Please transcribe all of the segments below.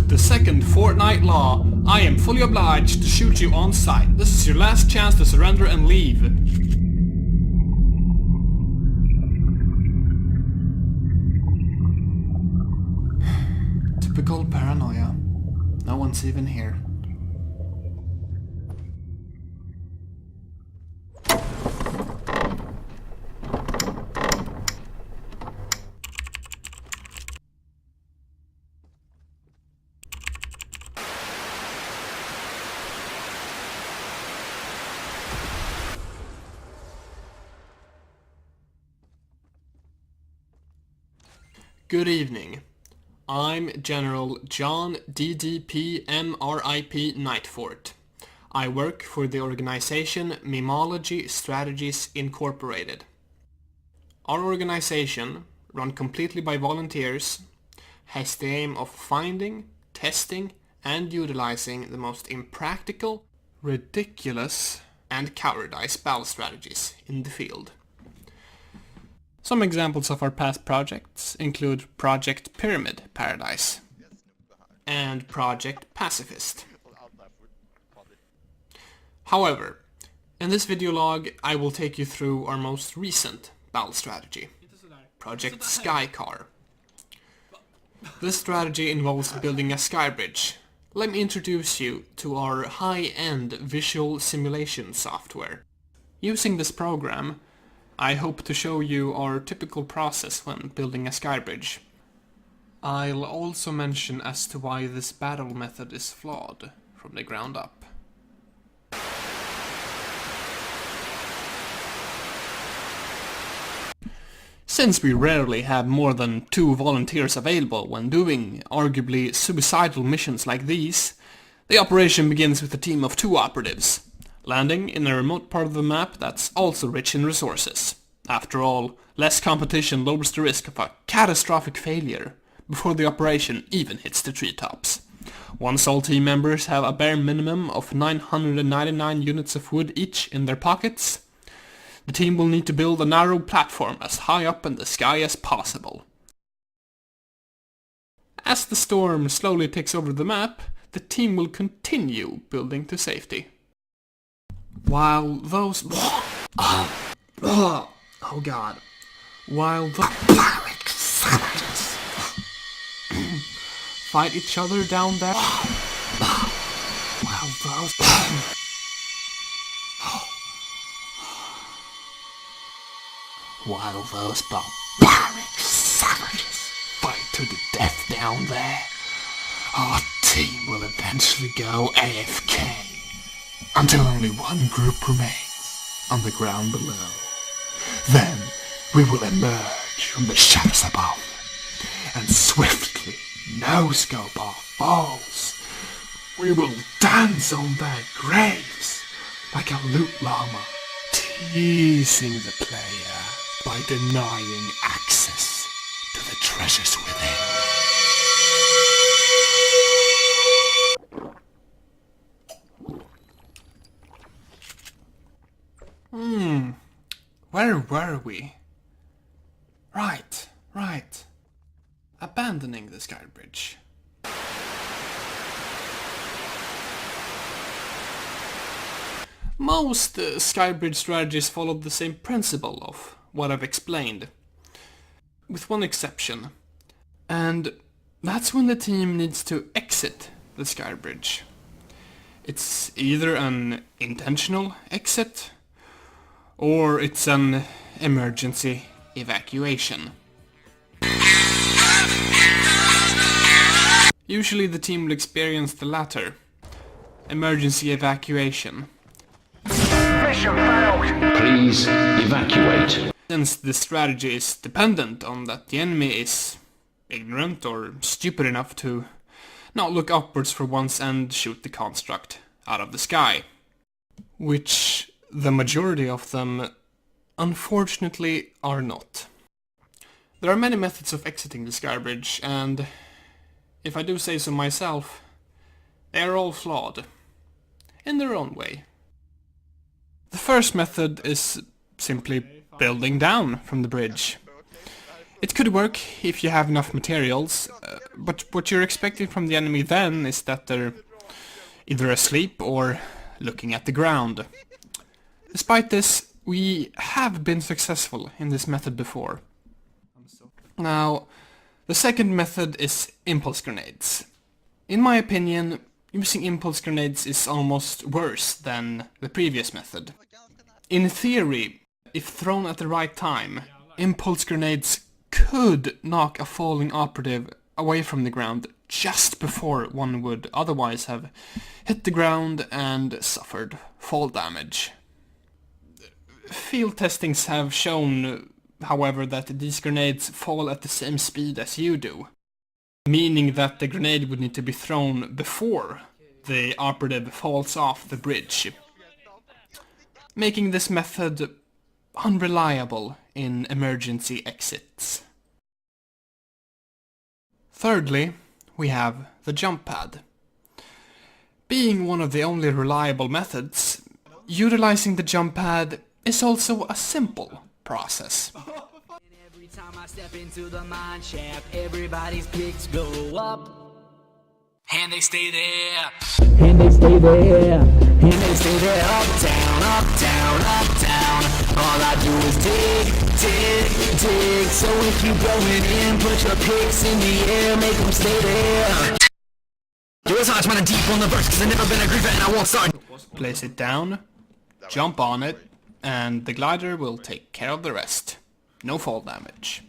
the second Fortnite law. I am fully obliged to shoot you on sight. This is your last chance to surrender and leave. Typical paranoia. No one's even here. Good evening. I'm General John DDP MRIP Nightfort. I work for the organization Mimology Strategies Incorporated. Our organization, run completely by volunteers, has the aim of finding, testing, and utilizing the most impractical, ridiculous, and cowardice battle strategies in the field. Some examples of our past projects include Project Pyramid Paradise and Project Pacifist. However, in this video log I will take you through our most recent battle strategy, Project SkyCar. This strategy involves building a skybridge. Let me introduce you to our high-end visual simulation software. Using this program, I hope to show you our typical process when building a skybridge. I'll also mention as to why this battle method is flawed from the ground up. Since we rarely have more than 2 volunteers available when doing arguably suicidal missions like these, the operation begins with a team of 2 operatives, landing in a remote part of the map that's also rich in resources. After all, less competition lowers the risk of a catastrophic failure before the operation even hits the treetops. Once all team members have a bare minimum of 999 units of wood each in their pockets, the team will need to build a narrow platform as high up in the sky as possible. As the storm slowly takes over the map, the team will continue building to safety. While those... oh god. While the pirate savages fight each other down there. While those... While those barbaric savages fight to the death down there, our team will eventually go AFK. Until only one group remains on the ground below. Then we will emerge from the shadows above and swiftly no-scope our foes. We will dance on their graves like a loot llama, teasing the player by denying access to the treasures within. Where were we? Right. Abandoning the skybridge. Most skybridge strategies followed the same principle of what I've explained, with one exception, and that's when the team needs to exit the skybridge. It's either an intentional exit, or it's an emergency evacuation. Usually the team will experience the latter, emergency evacuation. Mission failed. Please evacuate. Since the strategy is dependent on that the enemy is ignorant or stupid enough to not look upwards for once and shoot the construct out of the sky. Which the majority of them, unfortunately, are not. There are many methods of exiting the skybridge, and if I do say so myself, they are all flawed, in their own way. The first method is simply building down from the bridge. It could work if you have enough materials, but what you're expecting from the enemy then is that they're either asleep or looking at the ground. Despite this, we have been successful in this method before. Now, the second method is impulse grenades. In my opinion, using impulse grenades is almost worse than the previous method. In theory, if thrown at the right time, impulse grenades could knock a falling operative away from the ground just before one would otherwise have hit the ground and suffered fall damage. Field testings have shown, however, that these grenades fall at the same speed as you do, meaning that the grenade would need to be thrown before the operative falls off the bridge, making this method unreliable in emergency exits. Thirdly, we have the jump pad. Being one of the only reliable methods, utilizing the jump pad is also a simple process. Every time I step into the mine shaft, everybody's picks go up. And they stay there. And they stay there. And they stay there. Up, down, up, down, up, down. All I do is dig, dig, dig. So if you going in, put your picks in the air, make them stay there. Yo, it's hard, man, deep on the verse, cause I've never been a griever and I won't start. Place it down, jump on it, and the glider will take care of the rest. No fall damage.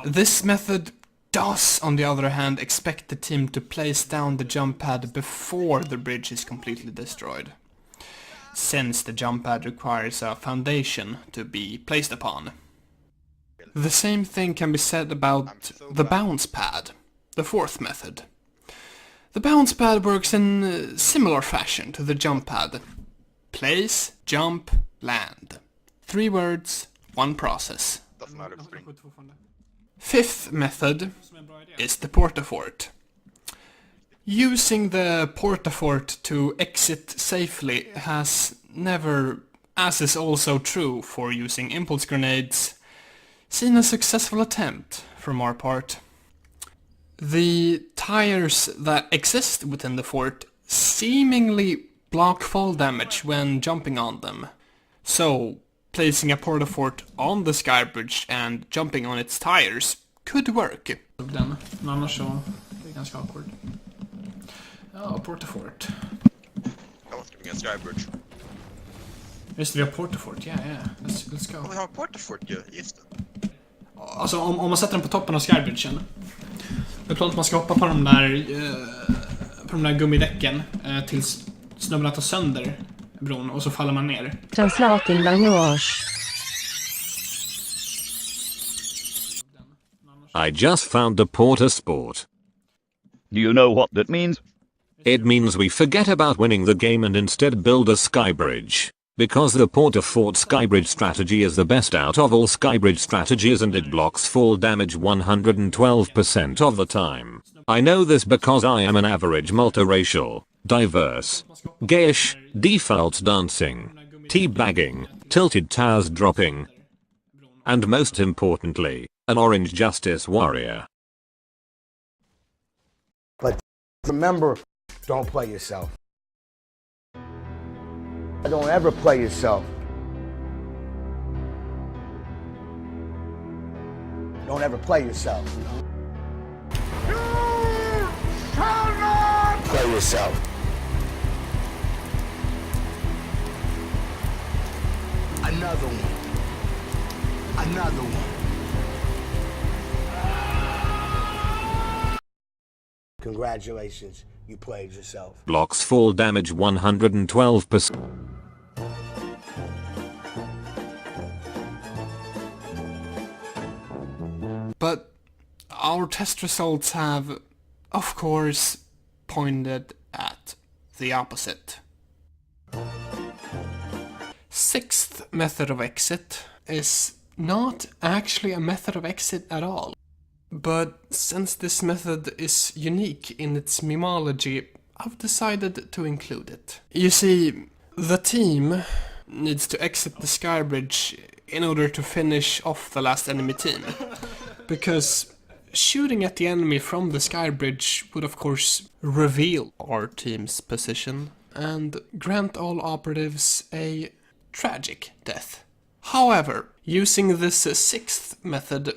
This method does, on the other hand, expect the team to place down the jump pad before the bridge is completely destroyed, since the jump pad requires a foundation to be placed upon. The same thing can be said about the bounce pad, the fourth method. The bounce pad works in similar fashion to the jump pad. Place, jump, land. 3 words, 1 process. Fifth method is the portafort. Using the portafort to exit safely has never, as is also true for using impulse grenades, seen a successful attempt from our part. The tires that exist within the fort seemingly block fall damage when jumping on them. So, placing a portafort on the skybridge and jumping on its tires could work. Den, men annars så det är ganska awkward. Ja, portafort. I want to be a skybridge. Just det, vi har portafort, yeah. Let's go. Vi har portafort ju, just det. Alltså om man sätter den på toppen av skybridgen. Det är klart att man ska hoppa på de där gummidäcken tills snubben tar sönder bron och så faller man ner. Translating language. I just found the porter sport. Do you know what that means? It means we forget about winning the game and instead build a skybridge. Because the porter fort skybridge strategy is the best out of all skybridge strategies and it blocks fall damage 112% of the time. I know this because I am an average multiracial, diverse, gayish, default dancing, teabagging, tilted towers dropping, and most importantly, an orange justice warrior. But remember, don't play yourself. Don't ever play yourself. Don't ever play yourself. You cannot play yourself. Another one. Another one. Congratulations, you played yourself. Blocks fall damage 112%. But our test results have, of course, pointed at the opposite. Sixth method of exit is not actually a method of exit at all. But since this method is unique in its memology, I've decided to include it. You see, the team needs to exit the skybridge in order to finish off the last enemy team. Because shooting at the enemy from the sky bridge would of course reveal our team's position and grant all operatives a tragic death. However, using this sixth method,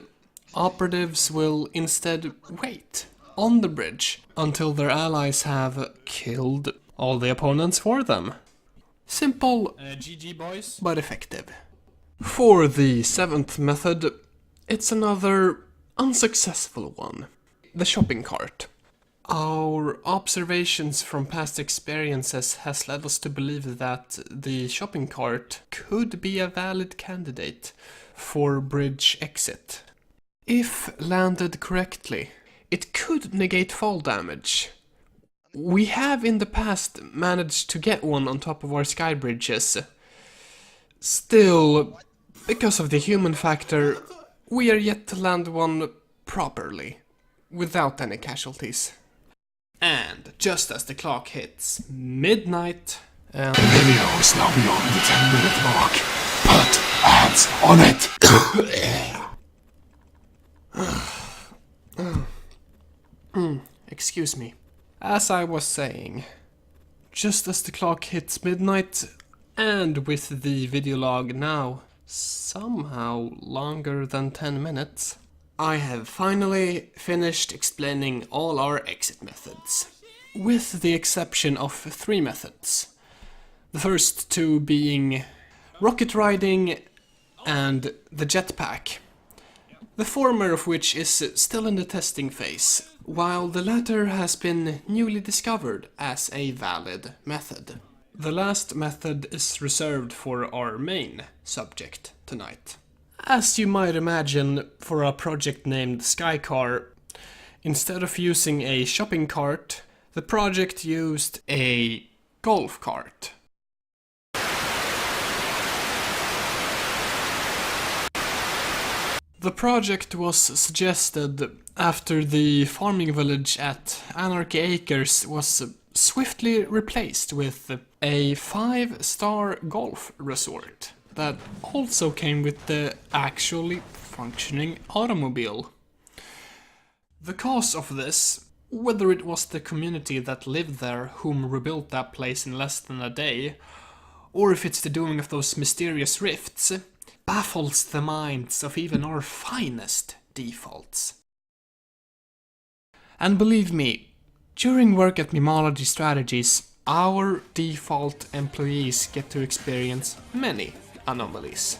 operatives will instead wait on the bridge until their allies have killed all the opponents for them. Simple, GG boys, but effective. For the seventh method, it's another unsuccessful one. The shopping cart. Our observations from past experiences has led us to believe that the shopping cart could be a valid candidate for bridge exit. If landed correctly, it could negate fall damage. We have in the past managed to get one on top of our sky bridges. Still, because of the human factor, we are yet to land one properly, without any casualties. And just as the clock hits midnight, and the video is now beyond the 10-minute mark. Put ads on it! Excuse me. As I was saying, just as the clock hits midnight, and with the video log now somehow longer than 10 minutes, I have finally finished explaining all our exit methods, with the exception of 3 methods. The first 2 being rocket riding and the jetpack, the former of which is still in the testing phase, while the latter has been newly discovered as a valid method. The last method is reserved for our main subject tonight. As you might imagine, for a project named SkyCar, instead of using a shopping cart, the project used a golf cart. The project was suggested after the farming village at Anarchy Acres was swiftly replaced with a 5-star golf resort that also came with the actually functioning automobile. The cause of this, whether it was the community that lived there whom rebuilt that place in less than a day, or if it's the doing of those mysterious rifts, baffles the minds of even our finest defaults. And believe me, during work at Mimology Strategies, our default employees get to experience many anomalies.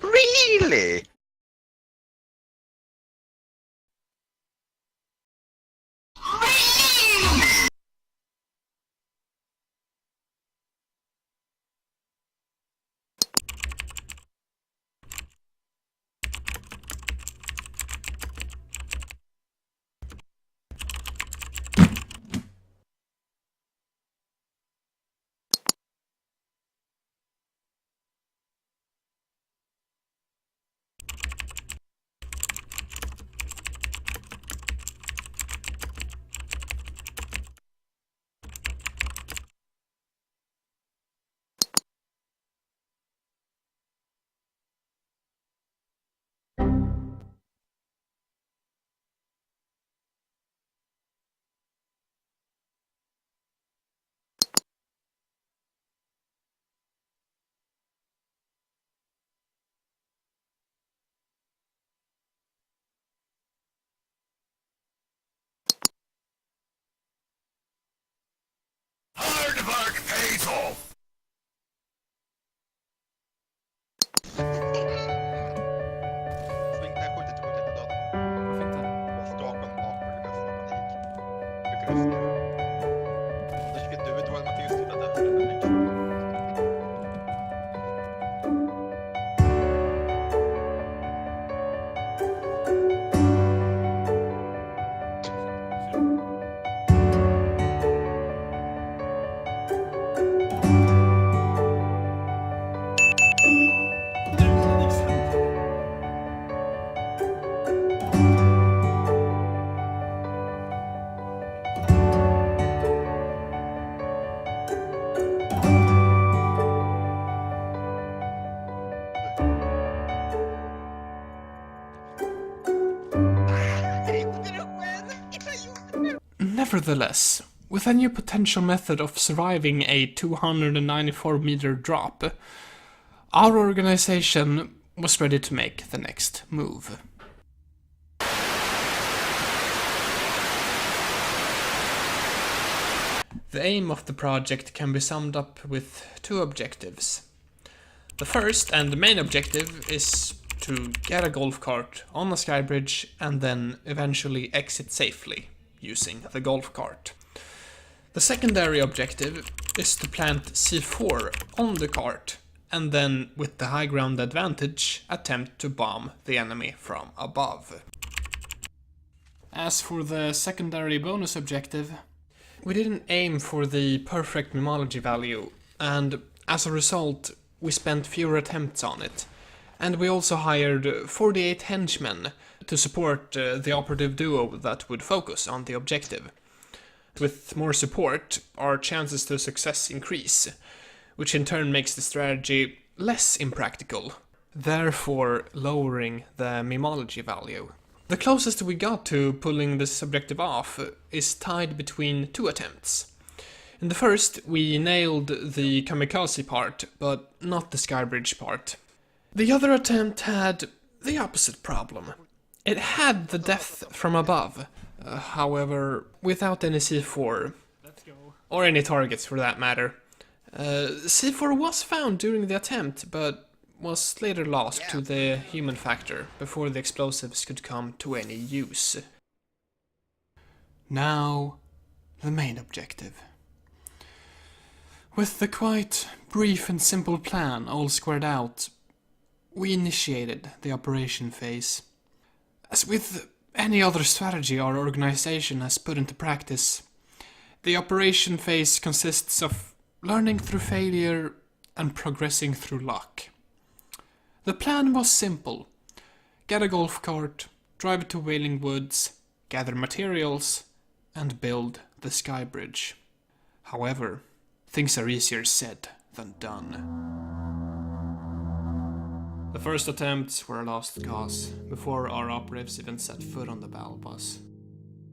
Really? Hard work pays off! Sving, nej, skjut inte döden. Varför inte? Bara staka dem bakåt, det bästa panik. Brukar du se. Du vet vad Mattias stod där. Nevertheless, with a new potential method of surviving a 294-meter drop, our organization was ready to make the next move. The aim of the project can be summed up with two objectives. The first and the main objective is to get a golf cart on a skybridge and then eventually exit safely using the golf cart. The secondary objective is to plant C4 on the cart and then, with the high ground advantage, attempt to bomb the enemy from above. As for the secondary bonus objective, we didn't aim for the perfect mimology value, and as a result, we spent fewer attempts on it. And we also hired 48 henchmen to support the operative duo that would focus on the objective. With more support, our chances to success increase, which in turn makes the strategy less impractical, therefore lowering the mimology value. The closest we got to pulling this objective off is tied between two attempts. In the first, we nailed the kamikaze part, but not the skybridge part. The other attempt had the opposite problem. It had the death from above, however, without any C4. Or any targets for that matter. C4 was found during the attempt, but was later lost to the human factor before the explosives could come to any use. Now, the main objective. With the quite brief and simple plan all squared out, we initiated the operation phase. As with any other strategy our organization has put into practice, the operation phase consists of learning through failure and progressing through luck. The plan was simple. Get a golf cart, drive it to Wailing Woods, gather materials, and build the skybridge. However, things are easier said than done. The first attempts were a lost cause, before our operatives even set foot on the battle bus.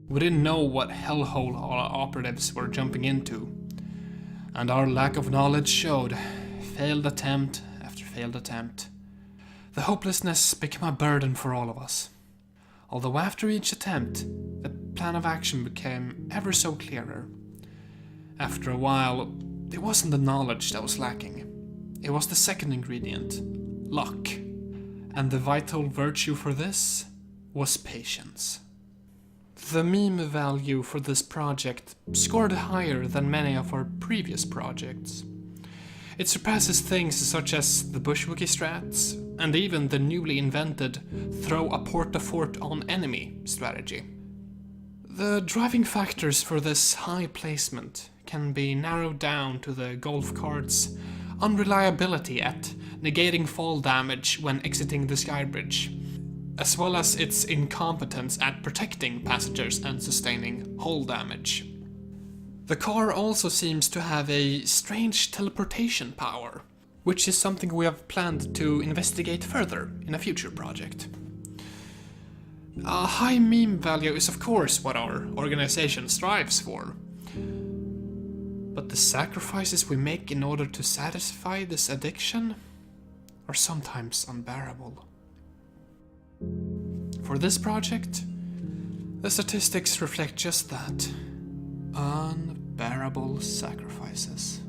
We didn't know what hellhole our operatives were jumping into, and our lack of knowledge showed, failed attempt after failed attempt. The hopelessness became a burden for all of us. Although after each attempt, the plan of action became ever so clearer. After a while, it wasn't the knowledge that was lacking. It was the second ingredient, luck. And the vital virtue for this was patience. The meme value for this project scored higher than many of our previous projects. It surpasses things such as the bushwookie strats, and even the newly invented throw a port-a-fort on enemy strategy. The driving factors for this high placement can be narrowed down to the golf cart's unreliability at negating fall damage when exiting the skybridge, as well as its incompetence at protecting passengers and sustaining hull damage. The car also seems to have a strange teleportation power, which is something we have planned to investigate further in a future project. A high meme value is of course what our organization strives for, but the sacrifices we make in order to satisfy this addiction are sometimes unbearable. For this project, the statistics reflect just that. Unbearable sacrifices.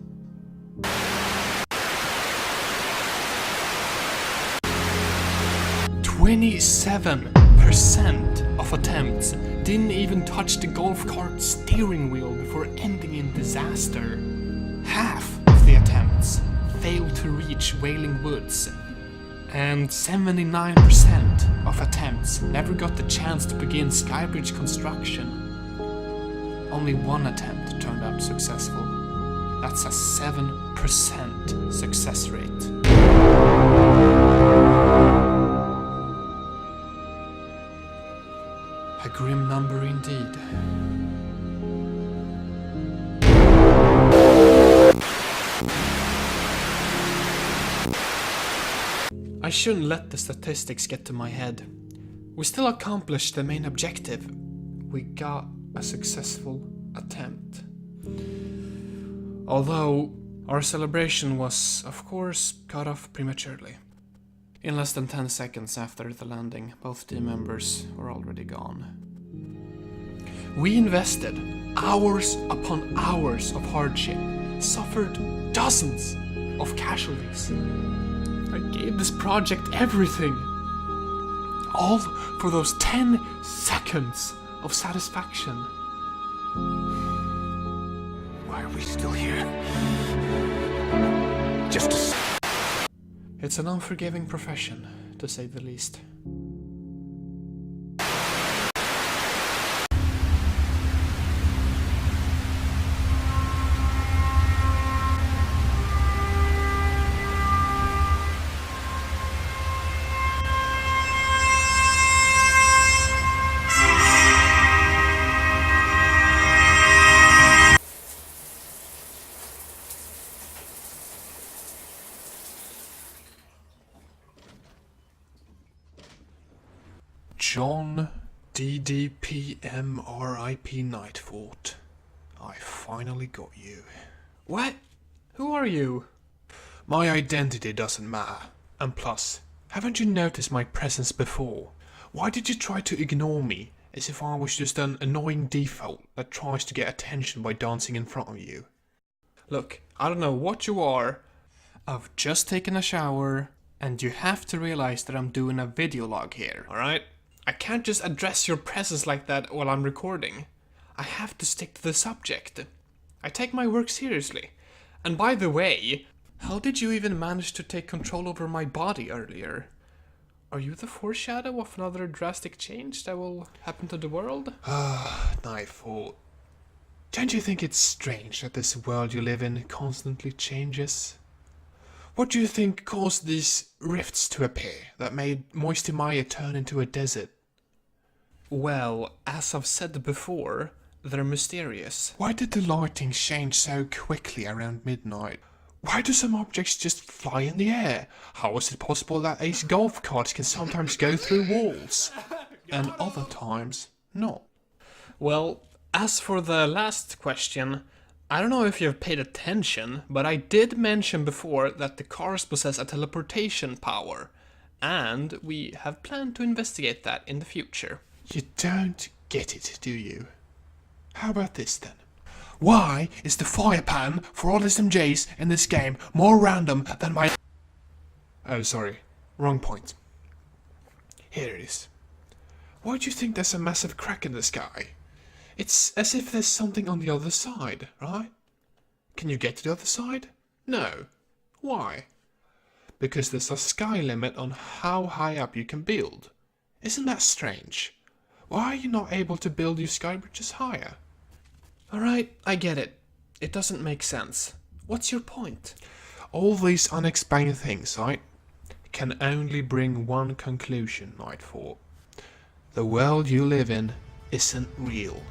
27% of attempts didn't even touch the golf cart steering wheel before ending in disaster. Half of the attempts failed to reach Wailing Woods, and 79% of attempts never got the chance to begin skybridge construction. Only one attempt turned out successful. That's a 7% success rate. A grim number indeed. I shouldn't let the statistics get to my head. We still accomplished the main objective. We got a successful attempt. Although our celebration was, of course, cut off prematurely. In less than 10 seconds after the landing, both team members were already gone. We invested hours upon hours of hardship, suffered dozens of casualties. I gave this project everything. All for those 10 seconds of satisfaction. Why are we still here? Just to... It's an unforgiving profession, to say the least. John DDPMRIP Nightfort. I finally got you. What? Who are you? My identity doesn't matter. And plus, haven't you noticed my presence before? Why did you try to ignore me, as if I was just an annoying default that tries to get attention by dancing in front of you? Look, I don't know what you are. I've just taken a shower, and you have to realize that I'm doing a video log here, alright? I can't just address your presence like that while I'm recording. I have to stick to the subject. I take my work seriously. And by the way, how did you even manage to take control over my body earlier? Are you the foreshadow of another drastic change that will happen to the world? Nightfall. Don't you think it's strange that this world you live in constantly changes? What do you think caused these rifts to appear that made Moisty Maya turn into a desert? Well, as I've said before, they're mysterious. Why did the lighting change so quickly around midnight? Why do some objects just fly in the air? How is it possible that these golf carts can sometimes go through walls? And other times, not? Well, as for the last question, I don't know if you've paid attention, but I did mention before that the cars possess a teleportation power, and we have planned to investigate that in the future. You don't get it, do you? How about this then? Why is the fire pattern for all SMJs in this game more random than my... Oh, sorry. Wrong point. Here it is. Why do you think there's a massive crack in the sky? It's as if there's something on the other side, right? Can you get to the other side? No. Why? Because there's a sky limit on how high up you can build. Isn't that strange? Why are you not able to build your sky bridges higher? Alright, I get it. It doesn't make sense. What's your point? All these unexplained things, right, can only bring one conclusion, Nightfall. The world you live in isn't real.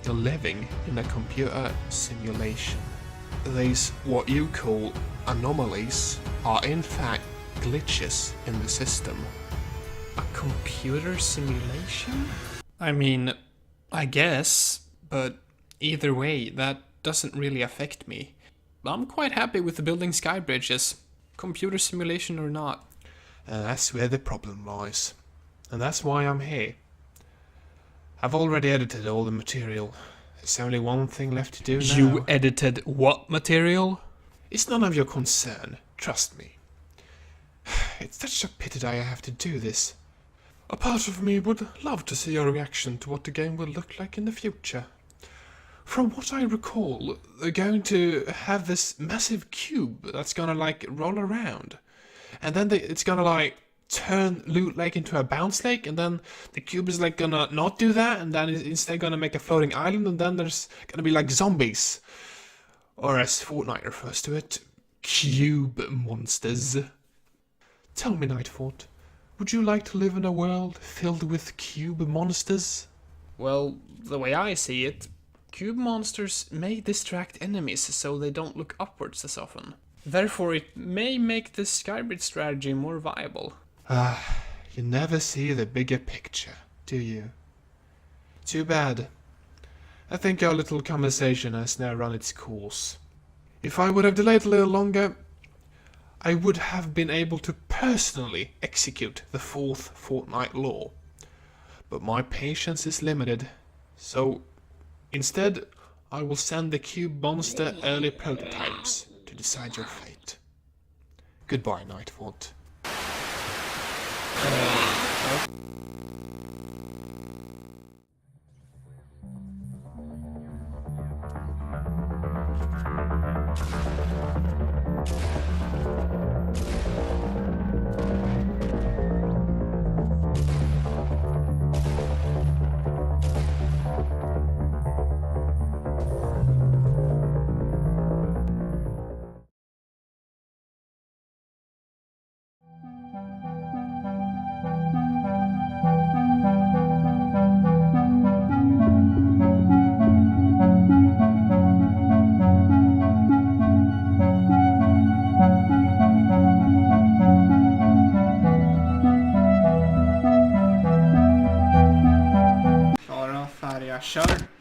You're living in a computer simulation. These, what you call anomalies, are in fact glitches in the system. A computer simulation? I mean, I guess, but either way, that doesn't really affect me. I'm quite happy with the building sky bridges, computer simulation or not. That's where the problem lies. And that's why I'm here. I've already edited all the material. There's only one thing left to do now. You edited what material? It's none of your concern, trust me. It's such a pity that I have to do this. A part of me would love to see your reaction to what the game will look like in the future. From what I recall, they're going to have this massive cube that's gonna like roll around. And then it's gonna like turn Loot Lake into a bounce lake, and then the cube is like gonna not do that, and then it's instead gonna make a floating island, and then there's gonna be like zombies. Or as Fortnite refers to it, cube monsters. Tell me, Nightfort, would you like to live in a world filled with cube monsters? Well, the way I see it, cube monsters may distract enemies so they don't look upwards as often. Therefore, it may make the skybridge strategy more viable. You never see the bigger picture, do you? Too bad. I think our little conversation has now run its course. If I would have delayed a little longer, I would have been able to personally execute the 4th Fortnite law. But my patience is limited, so instead I will send the Cube Monster early prototypes to decide your fate. Goodbye, Nightfort. Klara, färdiga, kör!